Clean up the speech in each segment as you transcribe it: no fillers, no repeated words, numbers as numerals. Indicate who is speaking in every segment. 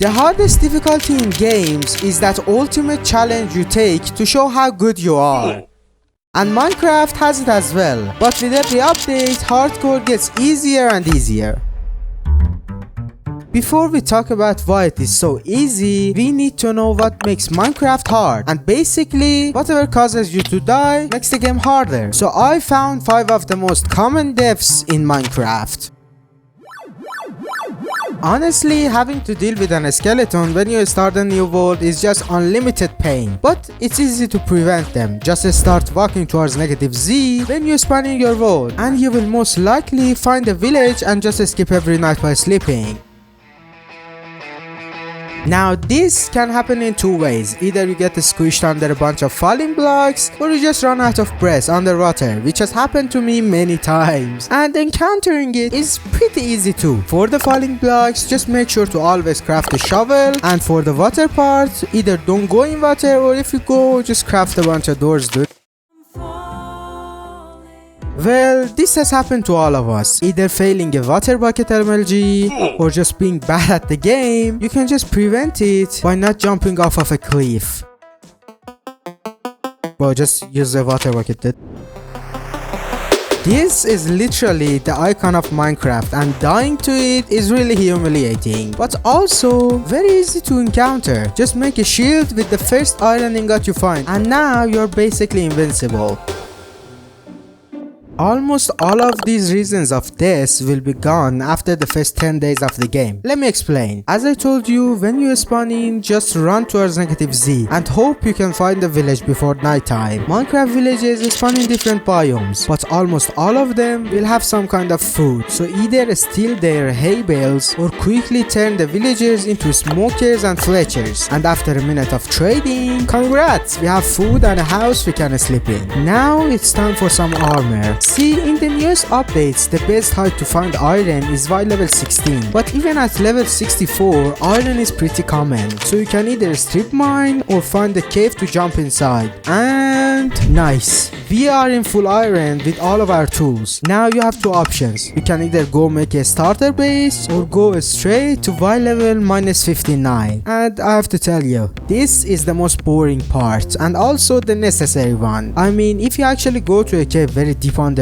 Speaker 1: The hardest difficulty in games is that ultimate challenge you take to show how good you are. And Minecraft has it as well, but with every update, hardcore gets easier and easier. Before we talk about why it is so easy, we need to know what makes Minecraft hard. And basically, whatever causes you to die makes the game harder. So I found 5 of the most common deaths in Minecraft. Honestly, having to deal with an skeleton when you start a new world is just unlimited pain, but it's easy to prevent them. Just start walking towards -Z when you spawn in your world, and you will most likely find a village and just skip every night by sleeping. Now this can happen in 2 ways. Either you get squished under a bunch of falling blocks, or you just run out of breath underwater, which has happened to me many times. And encountering it is pretty easy too. For the falling blocks, just make sure to always craft a shovel, and for the water part, either don't go in water, or if you go, just craft a bunch of doors, dude. Well, this has happened to all of us, either failing a water bucket MLG or just being bad at the game. You can just prevent it by not jumping off of a cliff. Well, just use the water bucket, dude. This is literally the icon of Minecraft, and dying to it is really humiliating, but also very easy to encounter. Just make a shield with the first iron ingot you find, and now you're basically invincible. Almost all of these reasons of death will be gone after the first 10 days of the game. Let me explain. As I told you, when you spawn in, just run towards -Z and hope you can find a village before nighttime. Minecraft villages spawn in different biomes, but almost all of them will have some kind of food, so either steal their hay bales or quickly turn the villagers into smokers and fletchers. And after a minute of trading, congrats, we have food and a house we can sleep in. Now it's time for some armor. See, in the newest updates, the best height to find iron is by level 16, but even at level 64, iron is pretty common, so you can either strip mine or find a cave to jump inside. And nice, we are in full iron with all of our tools. Now you have 2 options. You can either go make a starter base or go straight to Y level -59. And I have to tell you, this is the most boring part and also the necessary one. I mean, if you actually go to a cave very deep underground,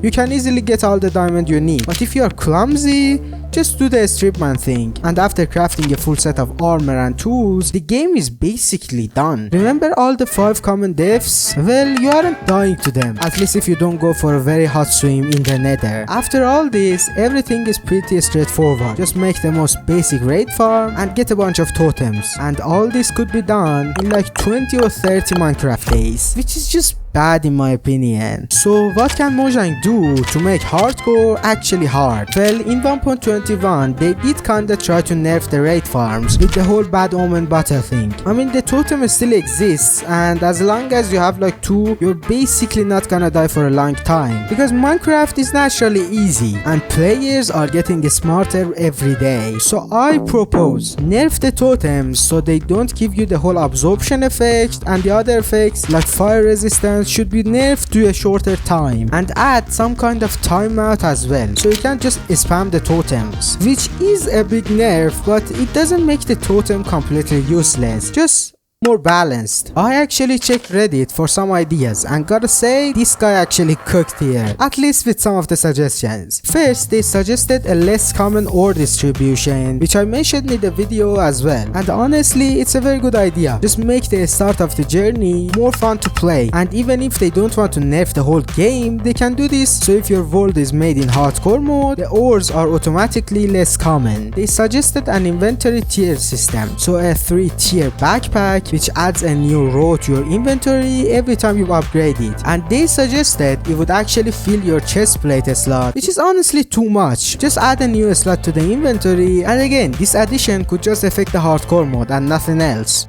Speaker 1: you can easily get all the diamond you need, but if you are clumsy, just do the stripman thing, and after crafting a full set of armor and tools, the game is basically done. Remember all the 5 common deaths? Well, you aren't dying to them, at least if you don't go for a very hot swim in the nether. After all this, everything is pretty straightforward. Just make the most basic raid farm and get a bunch of totems, and all this could be done in like 20 or 30 Minecraft days, which is just bad in my opinion. So what can Mojang do to make hardcore actually hard? Well, in 1.21 they did kinda try to nerf the raid farms with the whole bad omen battle thing. I mean, the totem still exists, and as long as you have like 2, you're basically not gonna die for a long time, because Minecraft is naturally easy and players are getting smarter every day. So I propose nerf the totems so they don't give you the whole absorption effect, and the other effects like fire resistance should be nerfed to a shorter time, and add some kind of timeout as well, so you can just spam the totems, which is a big nerf, but it doesn't make the totem completely useless, just more balanced. I actually checked Reddit for some ideas, and gotta say, this guy actually cooked here, at least with some of the suggestions. First, they suggested a less common ore distribution, which I mentioned in the video as well, and honestly, it's a very good idea. Just make the start of the journey more fun to play, and even if they don't want to nerf the whole game, they can do this, so if your world is made in hardcore mode, the ores are automatically less common. They suggested an inventory tier system, so a 3-tier backpack which adds a new row to your inventory every time you upgrade it, and they suggested it would actually fill your chest plate slot, which is honestly too much. Just add a new slot to the inventory, and again, this addition could just affect the hardcore mode and nothing else.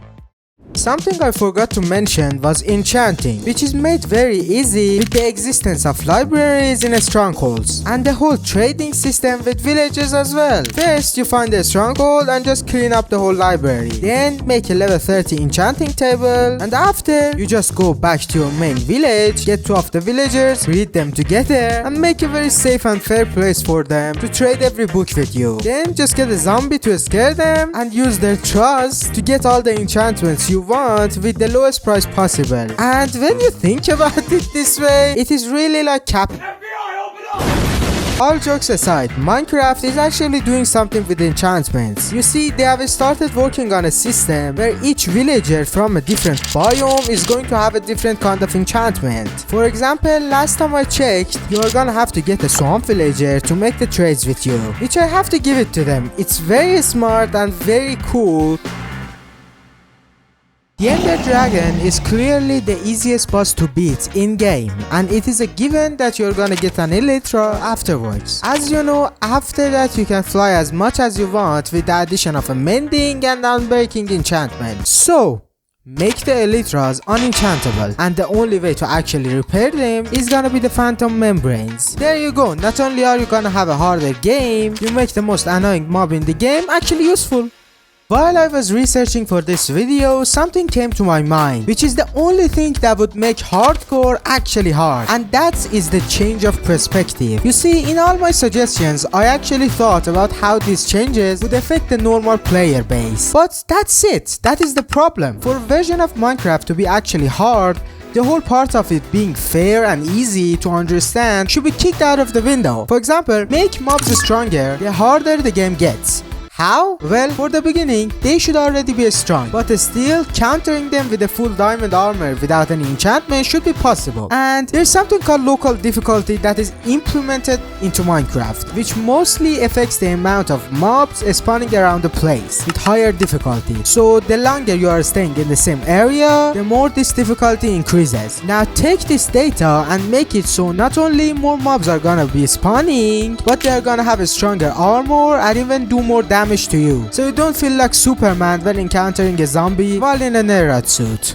Speaker 1: Something I forgot to mention was enchanting, which is made very easy with the existence of libraries in strongholds and the whole trading system with villages as well. First, you find a stronghold and just clean up the whole library. Then make a level 30 enchanting table, and after you just go back to your main village, get 2 of the villagers, breed them together, and make a very safe and fair place for them to trade every book with you. Then just get a zombie to scare them and use their trust to get all the enchantments you want with the lowest price possible. And when you think about it this way, it is really like All jokes aside, Minecraft is actually doing something with enchantments. You see, they have started working on a system where each villager from a different biome is going to have a different kind of enchantment. For example, last time I checked, you are gonna have to get a swamp villager to make the trades with you, which I have to give it to them. It's very smart and very cool. The Ender Dragon is clearly the easiest boss to beat in-game, and it is a given that you're gonna get an Elytra afterwards. As you know, after that you can fly as much as you want with the addition of a mending and unbreaking enchantment. So, make the Elytras unenchantable, and the only way to actually repair them is gonna be the Phantom Membranes. There you go, not only are you gonna have a harder game, you make the most annoying mob in the game actually useful. While I was researching for this video, something came to my mind, which is the only thing that would make hardcore actually hard, and that is the change of perspective. You see, in all my suggestions, I actually thought about how these changes would affect the normal player base. But that's it, that is the problem. For a version of Minecraft to be actually hard, the whole part of it being fair and easy to understand should be kicked out of the window. For example, make mobs stronger the harder the game gets. How? Well, for the beginning, they should already be strong, but still, countering them with a full diamond armor without any enchantment should be possible. And there's something called local difficulty that is implemented into Minecraft, which mostly affects the amount of mobs spawning around the place with higher difficulty. So the longer you are staying in the same area, the more this difficulty increases. Now take this data and make it so not only more mobs are gonna be spawning, but they are gonna have a stronger armor and even do more damage to you, so you don't feel like Superman when encountering a zombie while in a Nerad suit.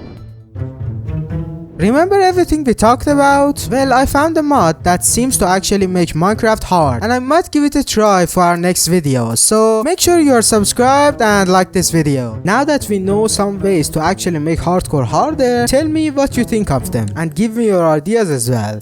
Speaker 1: Remember everything we talked about? Well, I found a mod that seems to actually make Minecraft hard, and I might give it a try for our next video, so make sure you are subscribed and like this video. Now that we know some ways to actually make hardcore harder, tell me what you think of them and give me your ideas as well.